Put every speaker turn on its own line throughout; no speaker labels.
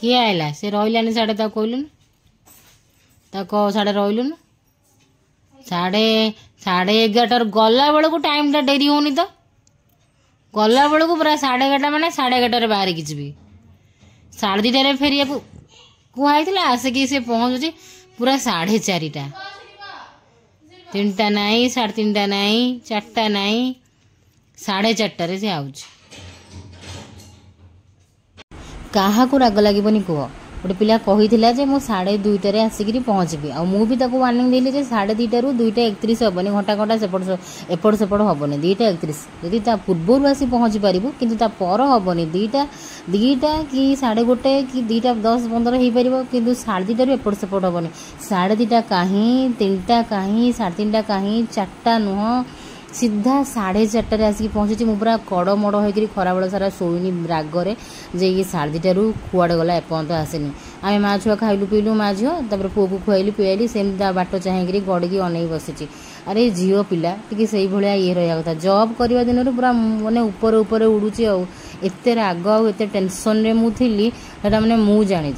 किए आइला से रही साढ़े कहलुन साढ़े रही साढ़े 11:30 गला बेलू टाइम टा डेरी होनी तो गला बेलू पूरा 11:30 माने 11:30 बाहर की जी 2:30 फेरिया कहला आसिकी से पहुँचुची पूरा 4:30 3टा नाई 3:30 नाई 4टा नाई 4:30 से आउच क्या राग लगे कह गोटे पिला कही जे मु 2:30 आसिक पहुँचबी आ मुझे वार्निंग देली 2:30 रू 2:31 हेनी घंटा घंटा एपट सेपट हेनी 2:31 जदि पूर्वर आसी पहुँची पारू कि पर हेनी 2टा कि 1:30 कि 2:10-15 हो पार कि 2:30 एपट सेपट हेनी 2:30 कहीं 3टा कहीं 3:30 कहीं 4टा नुह सीधा 4:30 आसिक पहुँची पूरा कड़मड़ होकर खरा बेल सारा शोनी रागरे जे ये 2:30 रू कुआड़े गला एपर्यंत आसेनी आम माँ छुआ खाइलु पीलु माँ झील तापर पुओ को खुआली पियाली सेमती बाट चाहेकि गड़िकी अनेक बसी अरे झील पिला टी से भाया ये रहा कथा जॉब करवा दिन पूरा मानने उपर उपर उड़ूची आते राग आते टेंशन रे मुझे मैंने मुझे जानी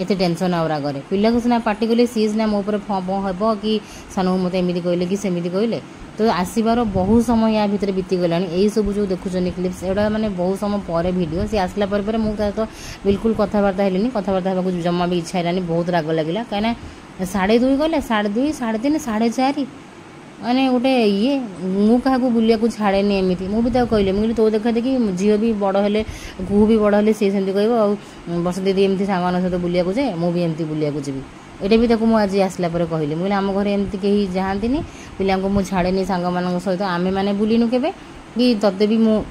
एत टेंशन आउ रागरे पिला को सीना पार्टी कले सी सीना मो पर फँ हम कि सान मत एमती कहले कि सेमती कहले तो आसबार बहुत समय या भितर बीतीगला यही सब जो देखुन क्लिप्स एटा माने बहुत समय पर वीडियो सी आसला पर मुझे तो बिल्कुल कथबार्ता है कथबार्ता होगा जमा भी इच्छा है बहुत राग लगे कहीं 2:30 गले 2:30 3:30 4:30 मैंने गोटे ये मु क्या बुलिया छाड़े एमती मुझे कहली मुझे तो देखा देखी झील भी बड़ है कू भी बड़ है सी सेमती कह वर्ष दीदी एमती सांग सहित बुलिया जाए मुझे एमती बुलिया जी ये भी मुझे आज आसला कहली मुझे आम घर एमती कहीं जाती पिला को मुझे छाड़े सांग मान सहित आम मैंने बुलिनु के कि तोते भी मु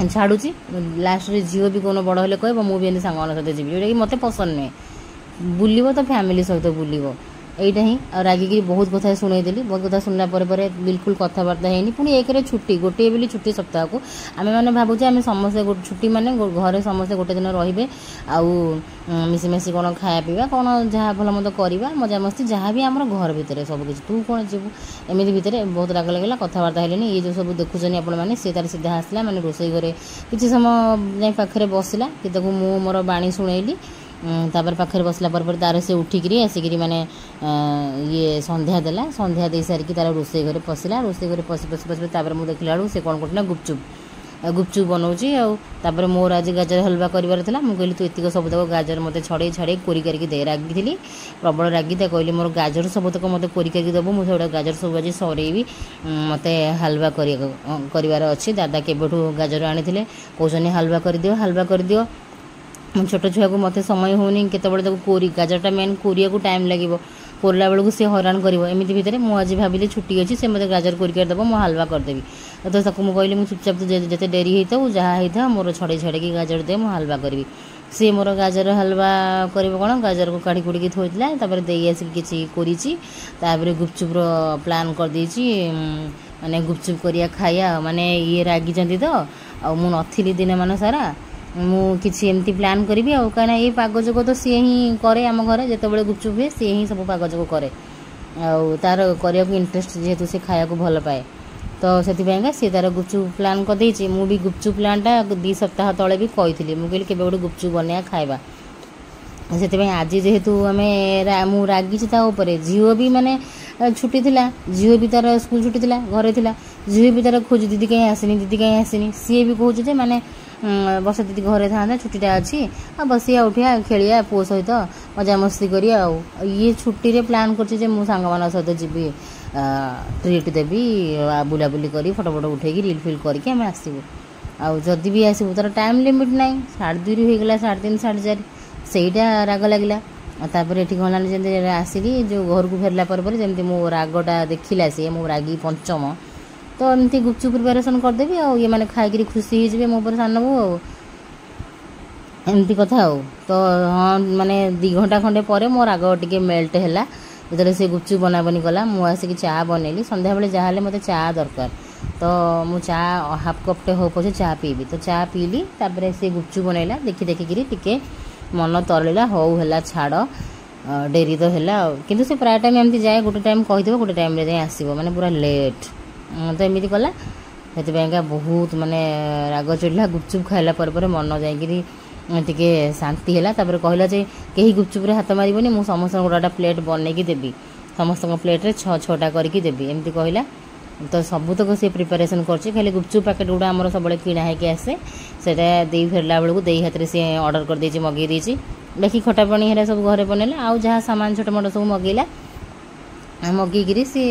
छाड़ुची लास्ट झील भी कौन बड़ है कह मुझे एमती सांग सहित जी जोटा कि मत पसंद नुहे बुलिव तो फैमिली सहित बुलिव यहीटा ही रागिकी बहुत कथा शुणेदेली बहुत कथा शुणला बिल्कुल कथबार्ता है पुणी एक छुट्टी गोटे बोली छुट्टी सप्ताह को आम मैंने भावुचे आम समस्ते छुट्टी माने घर समस्ते गोटे दिन रे आउ मिशीमिशी कौन खाया पीवा कौन जहाँ भल मत करवा मजा मस्ती जहाँ भी आम घर भितर सबकि तू कौन जीव एमती भितर बहुत राग लगे कथबार्ता है ये जो सब देखुन आपण मैंने सी तार सीधा आसला मैंने रोसई घरे किसी समय जाए पाखे बसला कि मु मोर बाणी शुणेली तापर पाखे बसला पर तार से उठिकी आसिक मैंने ये संध्या देला संध्या दे सारिकी तार रोसई घरे पशिला रोसई घरे पशि पशि पशि तापर मुझे देखला बेलू से कौन करना गुपचुप बनाऊँगी आउे मोर आज गाजर हलवा करार था मुझे कहली तू एतिक सबुतक गाजर मत छड़े छाड़े कोरी करके दे रागी प्रबल रागी कहली मोर गाजर सबुतक मत कोरी करके देबू मुझे गाजर सब आज सरेबी मत हलवा करार अच्छी दादा केबठू गाजर आनी कहते हलवा कर दियो छोट छुआ को मत समय होनी केतबे कोरी गाजरटा मेन कोरिया को टाइम लगे कोरला बेलू सी हैरान करमती भितर मुझे भाविली छुट्टी अच्छी से मतलब गाजर कोरिक देव मुझे हलवा करदेवी तो ताको मुझे कहली चुपचाप जिते डेरी होता जहाँ होता मोर छड़े छड़े गाजर दे मुझे हलवा करी सी मोर गाजर हलवा कर कौन गाजर को काढ़ी कुड़ी थोड़ा दे आसिक किसी कर गुपचुप प्लान करदे माने गुपचुप करिया खाया माने ये रागी तो आ मु नथिली दिन मान सारा मुझे एमती प्लान करी कहीं ये पागजोग तो सी ही करे आम घर जिते गुपचुप हुए सी ही सब पागजोग करे तार करने को इंटरेस्ट जेहेतु से खाया को भल पाए तो से सी तार गुपचुप प्लान करदे मुझे गुपचुप प्लानटा 2 सप्ताह तले भी कही मुझे कहली गोटे गुपचुप बनया खाଇବା से आज जेहेतु आम मु रागी झील भी माने छुट्टी थिला झील भी तार स्कूल छुट्टी थिला घरे थिला झील भी तार खोज दीदी कहीं आसनी सी भी कहूँ माने बस दीदी घरे था छुट्टीटा अच्छी बसिया उठिया खेलिया पुओ सहित मजा मस्ती करिया ये छुट्टी रे प्लान करछि सांग मान सहित जी ट्रिट देवी बुलाबुली करी फटो फटो उठे रिल फिल करके आम आसबू आदि भी आसबू तार टाइम लिमिट ना 2:30 होगला 3:30 4:30 सेटा राग लगे तापर ये गलानी जमी आसिकी जो घर को फेरला जमी मो रागटा देखला सी मो रागी पंचम तो एमती गुपचुप प्रिपेरेसन करदेवी ये मैंने खाई खुशी हो मो पर सान बो एमती कथा तो हाँ माने 2 घंटा खंडे पर मो राग टे मेल्ट है जो से गुपचुप बना बनी कला मुझे चा बनैली सन्ध्या बेले जहाँ मत चा दरकार तो मु चा हाफ कपटे हो पछे चा पीबी तो चा पीली तापर से गुपचुप बनैला देखी देखिकी टिके मन तरला हौ है छाड़ डेरी तो है कि से प्राय टाइम एमती जाए गोटे टाइम कहीदेव गोटे टाइम जाए आसो माने पूरा लेट तो एमती कला से बहुत माने राग चढ़ला गुपचुप खाइला मन जाकि टिके शांति है तापर कहला जे कहीं गुपचुप हाथ मारबनी मु समस्त गोटा प्लेट बनईकी देवी समस्त प्लेट्रे 6-6टा करके देवी एमती कहला तो सबूतक सी प्रिपेरेसन कर खाली गुपचुप पैकेट गुड़ा आम सब किणा होगी आसे से दे फेरला बेलू दे हाथ में सी अर्डर कर देछि मगई देछि बाकी खटा पानी है सब घरे बनैला आउ जहाँ सामान छोटा मोटा सब मगैला मगेकरी सी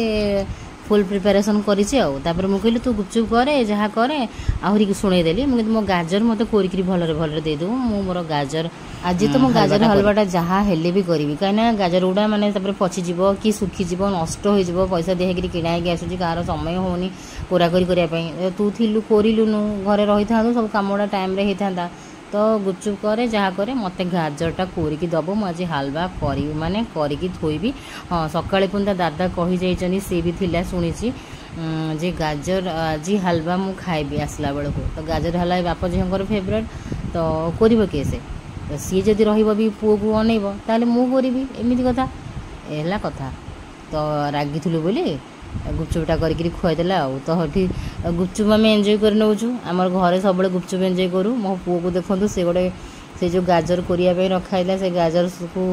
फुल प्रिपेरेसन कर मुझे तू गुपचुप करे जहाँ करे आहरी शुणेदेली मुझे मो गाजर मत कोरिकी भलरे भलरे देदेबू मु मोर गाजर आज तो मो गाजर हलवाटा जहाँ हेले भी करी कहीं गाजर गुड़ा माने पचिज कि सुखीज नष्ट हो पैसा देहकरी किणा होगी आसूँ कार समय होनी कोराकोरी करने तू थिलु कोरिलुनु घरे रही था सब कम गुड़ा टाइम रे होता तो गुपचुप करे जहाँ करे मत गाजरटा कोरिकी दब मुझे हलवा करी माने करिकी थोइबी हाँ सकाळे पुणी दादा कही जाइछनी सी भी थिला शुणी जे गाजर आज हलवा मु खाइबी आसला बेलू तो गाजर हलवा बाप झीर फेवरेट तो कर किए से तो सी जदि रही पुओ को अनेब ताले मु करी एमती कथा है कथा तो रागिलु बोली गुपचुपटा करके खुआदेला तो हठी गुपचुप आम एंजॉय कर नौचु आम घरे सब गुपचुप एंजॉय करूँ मो पुओ को देखूँ से गोटे से जो गाजर करने रखाला से गाजर को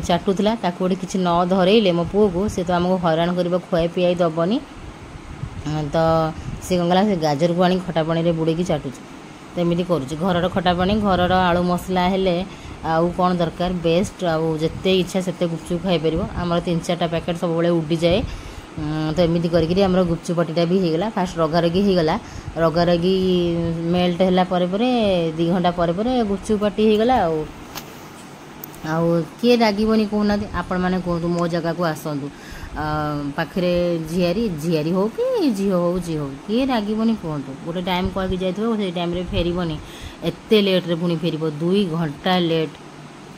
चाटुला गोटे किसी न धरेले मो पुओ को सी तो आमको हैरान कर खुआई पियाई दबनी तो सी कौन गला से गाजर को आनी खटा पानी बुड़ेकी चाटुच तो एमती करुँच घर खटा पानी घर आलू मसला हेले आउ कौन दरकार बेस्ट आउ जिते इच्छा से गुपचुप खाई पार आम 3-4टा पैकेट सब उड़ी जाए तो एमती करके आम गुपचुपटीटा भी होगला फास्ट रगारगी होगला रगारगी मेल्ट है 2 घंटा पर गुपचुपटी होगला किए रागबनी कहना आपण मैंने कहतु मो जगह को आसतु पाखे झियारी हो कि झील हो जी हो किए रागबनी कहतु गोटे टाइम कह जाइए टाइम फेरबनी एत लेट्रे पुणी फेर 2 घंटा लेट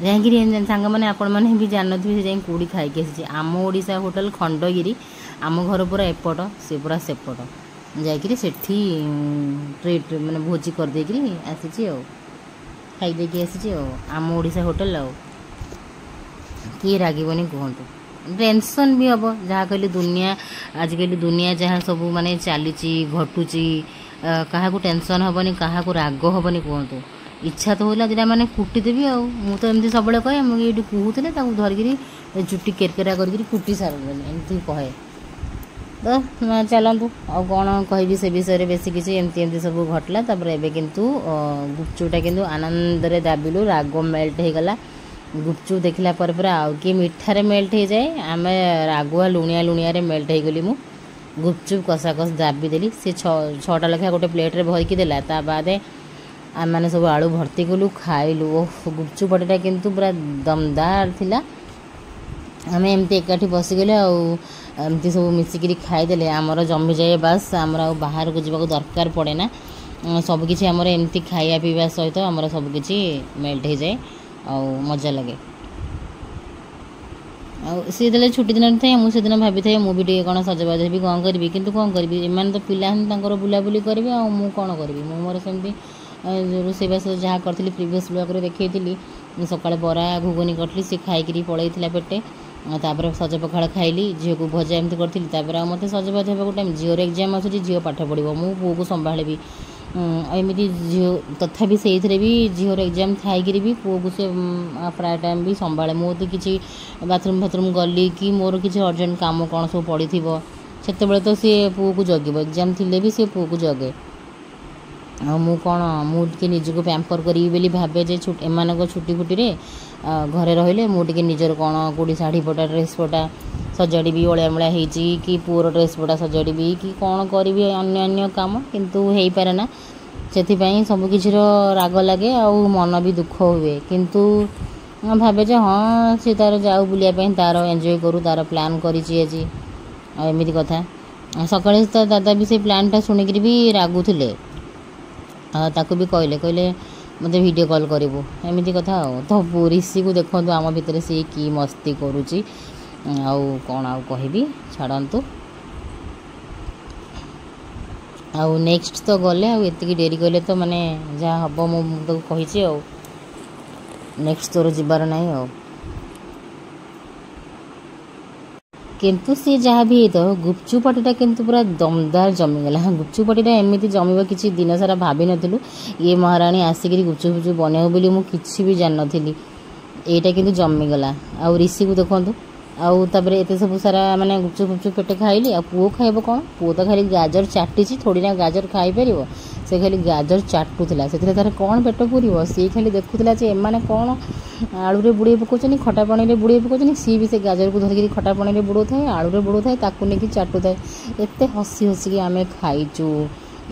जाकि सांग मैंने आपण मैंने भी जान थे जाए कौड़ी खाई आसी आम ओडिशा होटल खंडगिरी आम घर पूरा एपट से पूरा सेपट जाकि सेठी ट्रीट मैंने भोजी कर देकरी आसी खाई देकी आसी आम ओडिशा होटल किए रागबनी कहतु टेंशन भी हम जहाँ कहली दुनिया आजिकल दुनिया जहाँ सब माने चली घटुची क्या टेंशन हेनी क्या राग हेनी कहतु इच्छा तो होला जेटा माने कुटीदेवी मु तो एमती सब कहे मुझे कहूले धरिकी चुट्टी केरकेरा करके कुटी सारे एमती कहे तो चलतु आ कौन कहि से विषय बेसी किसी एमती सब घटला एबे किंतु गुपचुपटा किंतु आनंद रे दाबिलु राग मेल्ट हो गला गुपचुप देखला पर आउ कि मिठारे मेल्ट हो जाए आम रागुआ लुणिया लुणिया रे मेल्ट हो गली मु गुपचुप कषा कष दाबी देली से 6टा लेखा गोटे प्लेट रे भरिकी देला ता बादे आम मैंने सब आलू भर्ती कलु खाइलु गुपचुपटा किंतु पूरा दमदार थिला आम एमती एकाठी बसीगले आमती सब मिसिकी खाईदे आमर जमी जाए बास आमर बाहर को जावाक दरकार पड़े ना सबकि आमर एमती खाया पीवा सहित आमर सबकि मेल्ट हो जाए आ मजा लगे सी दे छुट्टी दिन थे मुझे दिन भाभी थे मुझे कौन सजबाज भी कौन करी कि कौन करी एम तो पिला बुलाबुली करेंगे आँ कौन करी मु मोर सेमती रोषेबास जहाँ करी प्रिवियस ब्लॉग देखी सकाଳେ बरा घुगुनी करी सी खाई पलैला पेटे तापर सज पखाड़ खाइली झील को भजा एमती करी मत सजबाज होगा टाइम झीर एग्जाम आसूँ झील पाठ पढ़ो मु पुओ को संभाली एमती झील तथापि से भी झीर एग्जाम थी भी पुओ को से प्राय टाइम भी संभाले मुझे किसी बाथरूम फाथरूम गली कि मोर किसी अर्जेंट काम कौन सब पड़ी से तो सी पुओ को जगे एग्जाम थी भी सी पुओ को जगे मु कौन मुझे निजको पैम्पर करी बोली भावे जे एम छुट्टी फुटी रे घरे रहिले मुझे निजर कौन कौटी शाढ़ी पटा ड्रेस पटा सजाड़ी भी अलिया मलिया होती कि पुअर ड्रेस पटा सजाड़ी कि कौन करी अन्य काम किंतु हो पारे ना से सबकिर राग लगे आ मन भी दुख हुए किंतु भावे जे हाँ सी तार जाऊ बुलायापी तार एंजॉय करू तार प्लान करी आज एमती कथा सकाଳେ तो दादा भी से प्लानटा शुणिक भी रागुले ताकू भी कहले मत वीडियो कॉल करूँ एमती कथा तो ऋषि को देखो आम भितर सी कि मस्ती करुच्ची कौन आउ कहि छाड़तु आउ नेक्स्ट तो गले आती डेरी कले तो माने जहाँ हम मुझे कही नेक्स्ट तोर जीवार ना किंतु सी जहाँ भी तो गुपचुप पार्टीटा किंतु पूरा दमदार जमीगला। गुपचुप पार्टीटा एमती जमीब किसी दिन सारा भाभी नी ये महाराणी आसिक गुपचुप गुपचुप बनैब बोली मुझे भी जान नी यहाँ किंतु जमीगला। आउ ऋषि को देखो आउ तापरे एते सब सारा माने गुपचुप गुपचुप पेटे खाइली। आ पुओ खाइब कौन पुओ तो खाली गाजर चाटी थोड़ी ना गाजर खाई पार से खाली गाजर चाटुला से तार कौन पेट पूर सी खाली देखुला एमाने कौन आलू बुड़े पकाउछनी खटा पानी रे बुड़े पकाउछनी सी भी से गाजर को धरिक खटा पानी रे बुड़ो थाए आलू रे बुड़ो थाए ताकू नहीं चाटू थाए। एते हसी हसिकी आम खाइचु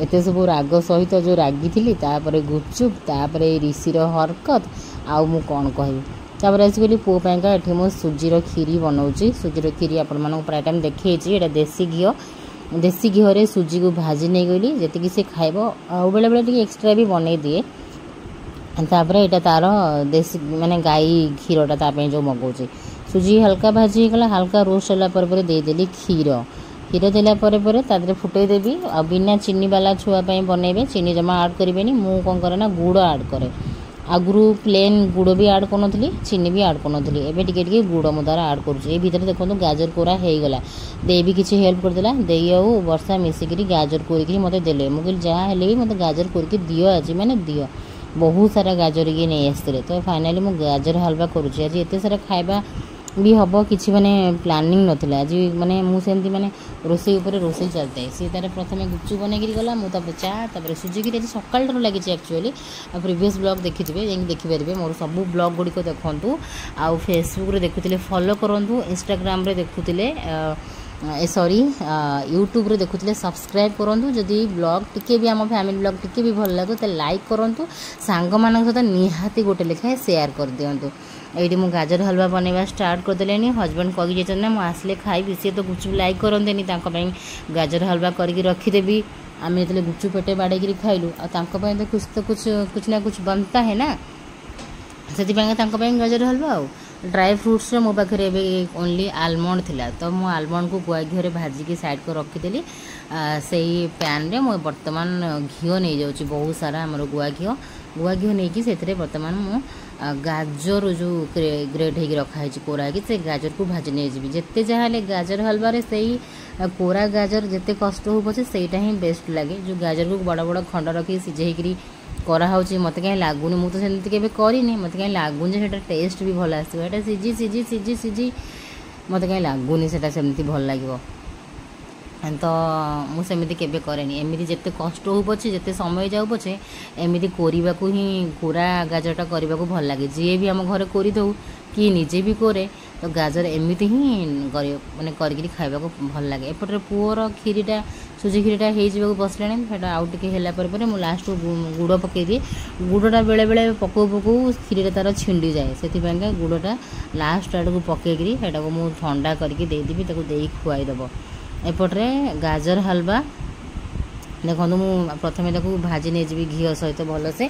एते सब राग सहित जो रागी थी तापर गुपचुप तापर ऋषिर हरकत आउ मु कौन कहबी। तापर आसिक पुओ पाइंका एठी मो सुजीर खीरी बनाऊँगी। सुजीर खीरी आपण प्राय टाइम देखी ये देसी घी सुजी को भाजी नहीं गली जी से खाइब आ बेले बेले एक्सट्रा भी बनई दिए। तापर यहाँ तार देसी माने गाई क्षीरटा ताप जो मगाऊँ सुजी हल्का भाजी गला हल्का रोस्ट होगा देदेली क्षीर देला तादे फुटेदेवी आ बिना चीनी वाला छुआ बनइबे चीनी जमा आड करें मु कौन करे ना गुड़ आड करे आगु प्लेन गुड़ भी आड करी चीनी भी आड करी एवं टे गुड़ मो द्वारा आड करुँचे भितर देखो गाजर कोरा हो गला दे भी किसी हेल्प करदेला दे आउ वर्षा मिसिक गाजर कोरिकी मत देले मुझे जहाँ भी मत गाजर कोरिकी दियो आज मैंने दियो बहुत सारा गाजर ये नहीं आसते तो फाइनाली मु गाजर हलवा करुँची आज एत सारा खाଇବା भी हम कि माने प्लानिंग नाला आज माने मुझे माने रोसई उपर रोसई चलता है सी तार प्रथम गुपचुप बनई गला मुझे चापर सुजी की आज सकाल लगी एक्चुअली प्रीवियस ब्लॉग देखिए देखिपारे मोर सब ब्लॉग गुड़िक देखूँ आउ फेसबुक देखुले फॉलो करूँ इंस्टाग्राम देखुले सॉरी यूट्यूब रे देखुले सब्सक्राइब करूँ जदि ब्लॉग टिके भी आम फैमिली ब्लॉग टिके भी भल लगे तो लाइक करूँ सांग मान सहित निहाती गोटे लेखाएं शेयर कर दिंतु। ये मुझे गाजर हलवा बनवा स्टार्ट करदे हजबैंड कही ना मुझे आसले खाइबी सी तो गुपचुप लाइक करते गाजर हलवा करके रखीदेवी आम जो गुपचुप पेटे बाड़े खाइलु तो कुछ ना कुछ बनता है ना से गाजर हलवा आउ ड्राई फ्रुट्स मो पाखे ओनली आलमंड थिला तो मो आलमंड को गुआ घी भाजिकी साइड को रखीदेली से पैन रे मो बर्तमान घी नहीं जाऊँगी बहुत सारा आमर गुआ घी नहीं कि से बर्तमान मो गाजर जो ग्रेट हो रखाई कोरा से गाजर को भाजी नहीं जी जिते जहाँ गाजर हलवार से कोरा गाजर जिते कष्ट हो पचे सहीटा ही बेस्ट लगे जो गाजर को बड़ बड़ खंड रखी सिझेकरी कराऊँच मत कहीं लगुनि मुझे सेमती केवे करनी मत कहीं लगुनि से टेस्ट भी भल आसो ये सीझी सीझी सीझी सीझी मत कहीं लगुनि से सेमती भल लगे तो मुझे केवे करेनी एमती जिते कष्ट हो पचे जिते समय जाऊ पचे एमती कोरिबा को ही कोरा गाजरटा करने को भल लगे जी भी आम घर कर दो कि निजे भी करे तो गाजर एमती ही माने करके खाइबा को भल लगे। एपटे पुओर खीरीटा सुजी खीरीटा हो बसला आउ टे मु लास्ट गुड़ पकई दिए गुड़टा बेले बेले पकऊ पकऊ खीरी तार छिंडी जाए से गुड़टा लास्ट आड़ को पकईकरी को मु ठंडा करके देदेवी दे खुआईदेव। एपटे गाजर हलवा देखो मु प्रथम भाजी नहीं जी घी सहित भलसे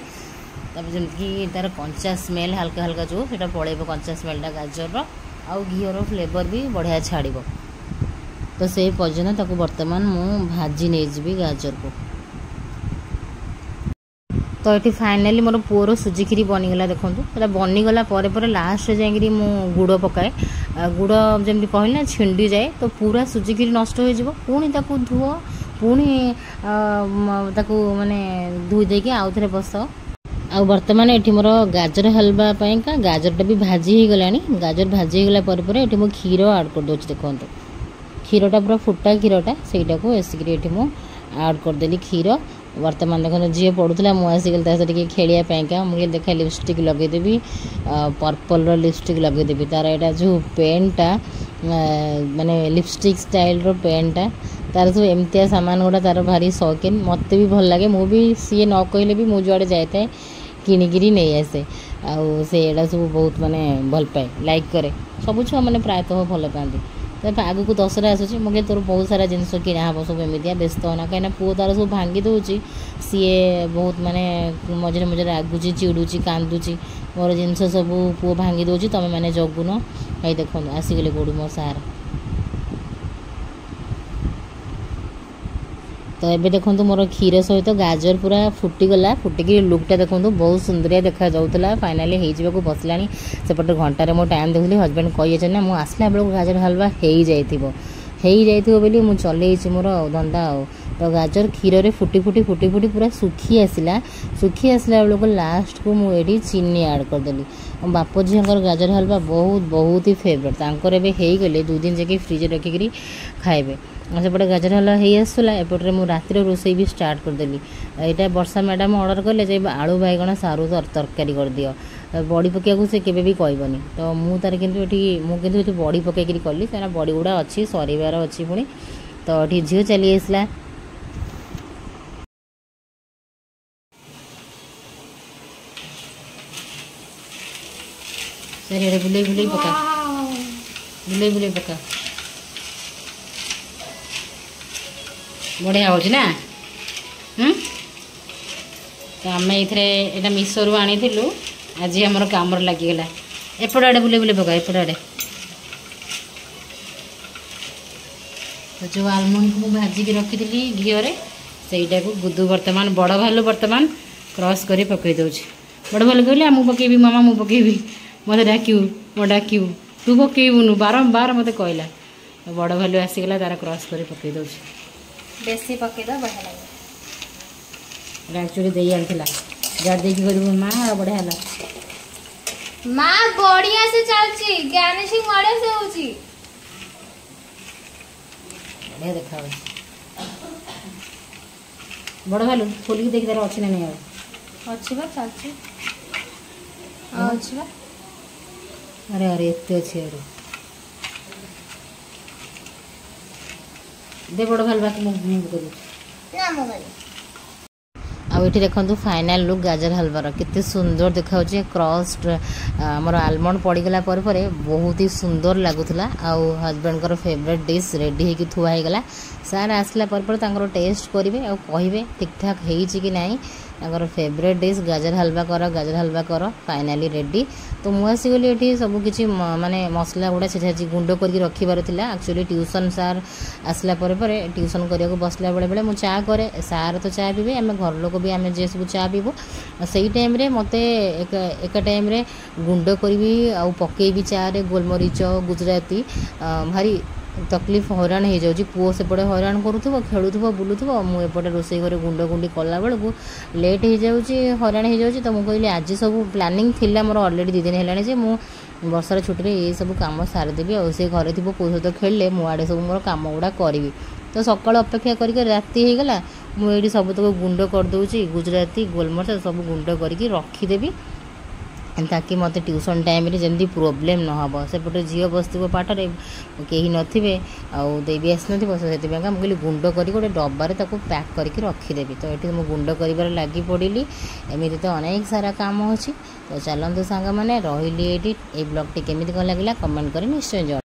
जमीक तार कंचा स्मेल हल्का हल्का जो है पड़े कंचा स्मेलटा गाजर आउ घीर फ्लेवर भी बढ़िया छाड़ तो से पर्यटन ताको बर्तमान मु भाजी नहीं जी गाजर को। तो ये फाइनाली मोर पुओर सुजी खीरी बनीगला देखो बनीगला लास्ट जाकि मु गुड़ पकाए गुड़ जमी कहली ना छिंडी जाए तो पूरा सुजी खीरी नष्ट हो पुणी ताकू धुओ पुणी माने धोई देके आउ थे बस आ बर्तमान ये मोर गाजर हलवा का गाजरटा भी भाजी हो गला गाजर भाजी हो गला ये मु क्षीर आड कर दूँ देखो क्षीरटा पूरा फुटा क्षीरटा से आसिक मु आड करदेली क्षीर वर्तमान देखो जी पढ़ुला मुझे खेलिया मुझे देखा लिपस्टिक लगेदेवी पर्पल लिपस्टिक लगेदेवी तार यहाँ जो पेनटा माने लिपस्टिक स्टाइल रो पेनटा तार सब एमतिया सामान गुड़ा तार भारी शौकीन मत भी भल लगे मु भी सी न कहले भी मुझे जुआड़े जाए किणिकी नहीं आसे आईटा सब बहुत माने भल पाए लाइक करे सब छुआ मैंने प्रायतः भल पाती तो आग को दशहरा आसूँ मुझे तोर बहुत सारा जिनस किणा हम सब एमती व्यस्त होना कहीं पुओ तार सब भांगी दूसरी सी बहुत माने मझे मझे रागुची चिड़ुची कांदुची मोर जिनस सब पुओ भांगी दूसरी तुम मैंने जगुन ये देख आसीगले कौड़ी मो सार तो ये देखो मोर क्षीर सहित गाजर पूरा फुटीगला फुटिकी लुकटा देखो बहुत सुंदरिया देखा जाऊला फाइनाली हो बसला सेपटे घंटार मो टाइम देखुली हजबैंड कही ना मुझे आसला बेलू गाजर हलवा हो बोली मुझे चलई मोर धंदा तो गाजर क्षीर रे फुटी फुटी पूरा सुखी आसला बेलू को लास्ट को मुझे चीनी ऐड करदेली बाप झीर गाजर हलवा बहुत ही फेवरेट तांकर हो गले 2 दिन जाके फ्रिज रखिक खाइबे सेपटे गाजर हलवा हो आसला एपटे मुझे रातिर रोषे भी स्टार्ट करदेली यहाँ वर्षा मैडम ऑर्डर कले जे आलू बैगण सारू तरकारी कर दियो बड़ी पकाइक से केवे भी कहबनी तो मुझे कितु बड़ी पकईकरी कली क्या बड़ी गुड़ा अच्छी सरार अच्छी पुणी तो ये झील चली आसला सर बुले पका बढ़िया हो तो आम ये मिशो रू आनी आज आमर काम लगिगला एपट आड़े बुले पका एपट आड़े तो जो आलमंड को भाजिक रखी घीरे से गुदू बर्तमान बड़ भालू बर्तमान क्रॉस कर पकई दौर बड़ भालू कहले मुझे पकेबी मामा मुझे पकेबी मत डाक्यू तू पकेबुनु बारंबार मत कहला बड़ भालू आसीगला तार क्रॉस कर पकई दौर
बेसी पकईद बढ़िया लगे
एक्चुअली दे आना गाड़ दे माँ बढ़िया है
माँ बढ़िया से चलची ज्ञानेशिंग बढ़िया से होची
बढ़िया देखा बड़ भालू खोलिक देखी तार अच्छी ना नहीं
अच्छी बा चलची अच्छी बा
अरे अरे एते अच्छी अरे दे बड़ भालू बाकी मुझे कर
ना मोबाइल
आउ ये देखो फाइनाल लुक गाजर हलवार केते सुंदर देखा क्रॉस्ड आमर आलमंड पड़गला बहुत ही सुंदर लगुला आउ हजबैंड फेवरेट डिश रेडी होगी थुआ होगा सार आसला टेस्ट करेंगे और कहे ठीक ठाक हो कि नहीं फेवरेट डिश गाजर हलवा कर फाइनाली रेडी तो मुझे आसीगली ये सब किसी माने मसला गुड़ा से गुंड कर रखिबार एक्चुअली ट्यूशन सार आसला ट्यूशन करने बसला बेले बेले मुझे चा करे सार तो चा पीबे आम घर लोक भी आम जे सब चा पीबू से टाइम रे मते एक टाइम रे गुंड करी आउ पकेबी चा रे गोलमरीच गुजराती भारी तकलीफ हैरान हो जाऊँ पुओ सेपटे हैरान करूँ खेलुव बुलूव मुझे रोसे घर गुंड गुंडी कला बेलू लेट हो जाऊँगी हैरान हो जाऊँगी तो मुझे कहली आज सब प्लानिंग थिला मोर ऑलरेडी 2 दिन है जे मु वर्षार छुट्टी ये सब कम सारिदेवी और से घरे थी पुओ सहित खेलिले मुआड़े सब मोर कम गुड़ा करी तो सकाल अपेक्षा करके राति होगला मुझे सब तक गुंड करदे गुजराती गोलमरिच सब गुंड करके रखीदेवी ताकि मत ट्यूशन टाइम रे जल्दी प्रोब्लेम न हो सेपटे झील बसो पाठरे कहीं नथिबे आउ देवी आस से मुझे गुंड कर गोटे डब्बार पैक करके रखीदेवी तो ये मुझे गुंड कर लगी पड़ी एमती तो अनेक सारा काम अच्छी तो चलतु सांग मैंने रही ये ब्लॉग टी केमी कौन लगे कमेंट कर निश्चय जन।